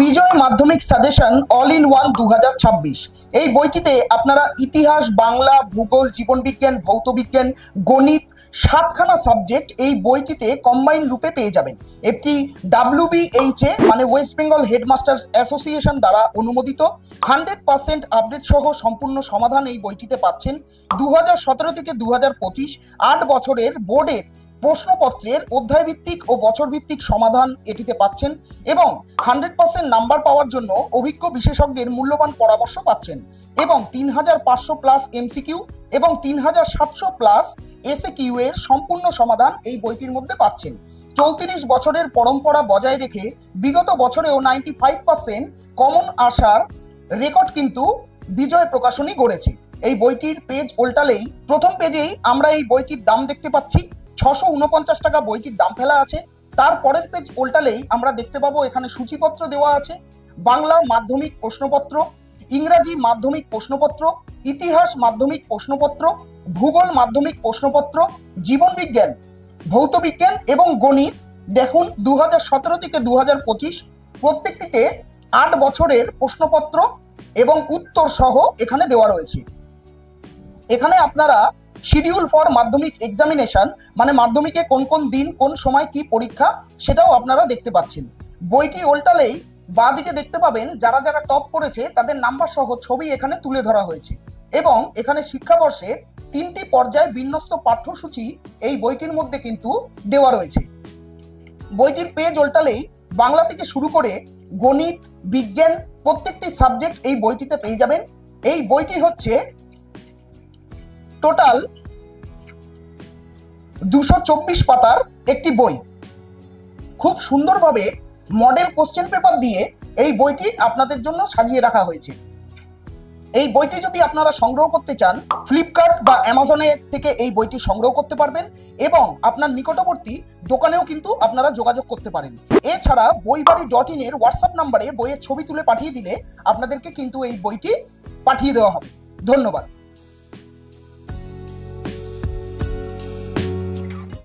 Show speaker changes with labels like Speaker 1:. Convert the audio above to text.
Speaker 1: বিজয় মাধ্যমিক suggestion all in one 2026 এই বইটিতে আপনারা ইতিহাস, বাংলা, ভূগোল, জীবনবিজ্ঞান, ভৌতবিজ্ঞান, গণিত 7খানা সাবজেক্ট এই বইটিতে কম্বাইন রূপে পেয়ে যাবেন। একটি WBHA মানে ওয়েস্ট বেঙ্গল হেডমাস্টার্স অ্যাসোসিয়েশন দ্বারা অনুমোদিত 100% আপডেট সহ সম্পূর্ণ সমাধান এই বইটিতে পাচ্ছেন। 2017 থেকে 2025 8 বছরের বোর্ডের প্রশ্নপত্রের অধ্যায়ভিত্তিক ও বছরভিত্তিক সমাধান এটিতে পাচ্ছেন এবং 100% নাম্বার পাওয়ার জন্য অভিজ্ঞ বিশেষজ্ঞের মূল্যবান পরামর্শ পাচ্ছেন এবং 3500 প্লাস MCQ এবং 3700 প্লাস SAQ এর সম্পূর্ণ সমাধান এই বইটির মধ্যে পাচ্ছেন। 34 বছরের পরম্পরা বজায় রেখে বিগত বছরেও 95% কমন আসার রেকর্ড কিন্তু বিজয় প্রকাশনী গড়েছে। এই বইটির পেজ উল্টালেই প্রথম পেজেই আমরা এই বইটির দাম দেখতে পাচ্ছি। 649 টাকা বইটির দাম ফেলা আছে। তারপরের পেজ উল্টালেই আমরা দেখতে পাবো এখানে সূচিপত্র দেওয়া আছে। বাংলা মাধ্যমিক প্রশ্নপত্র, ইংরাজি মাধ্যমিক প্রশ্নপত্র, ইতিহাস মাধ্যমিক প্রশ্নপত্র, ভূগোল মাধ্যমিক প্রশ্নপত্র, জীবনবিজ্ঞান, ভৌতবিজ্ঞান এবং গণিত। দেখুন 2017 থেকে 2025 প্রত্যেকটিতে 8 বছরের প্রশ্নপত্র এবং উত্তর সহ এখানে দেওয়া রয়েছে। এখানে আপনারা শিডিউল ফর মাধ্যমিক এক্সামিনেশন মানে মাধ্যমিকে কোন কোন দিন কোন সময় কি পরীক্ষা সেটাও আপনারা দেখতে পাচ্ছেন। বইটি উল্টালেই বাঁ দিকে দেখতে পাবেন যারা যারা টপ করেছে তাদের নাম্বার সহ ছবি এখানে তুলে ধরা হয়েছে এবং এখানে শিক্ষাবর্ষের 3টি পর্যায়ে বিন্যস্ত পাঠ্যসূচি এই বইটির মধ্যে কিন্তু দেওয়া রয়েছে। বইটির পেজ উল্টালেই বাংলা থেকে শুরু করে গণিত, বিজ্ঞান প্রত্যেকটি সাবজেক্ট এই বইটিতে পেয়ে যাবেন। এই বইটি হচ্ছে টোটাল 224 পাতার একটি বই। খুব সুন্দরভাবে মডেল কোশ্চেন পেপার দিয়ে এই বইটি আপনাদের জন্য সাজিয়ে রাখা হয়েছে। এই বইটি যদি আপনারা সংগ্রহ করতে চান ফ্লিপকার্ট বা অ্যামাজনে থেকে এই বইটি সংগ্রহ করতে পারবেন এবং আপনার নিকটবর্তী দোকানেও কিন্তু আপনারা যোগাযোগ করতে পারেন। এছাড়া বইবাড়ি.in এর হোয়াটসঅ্যাপ নাম্বারে বইয়ের ছবি তুলে পাঠিয়ে দিলে আপনাদেরকে কিন্তু এই বইটি পাঠিয়ে দেওয়া হবে। ধন্যবাদ।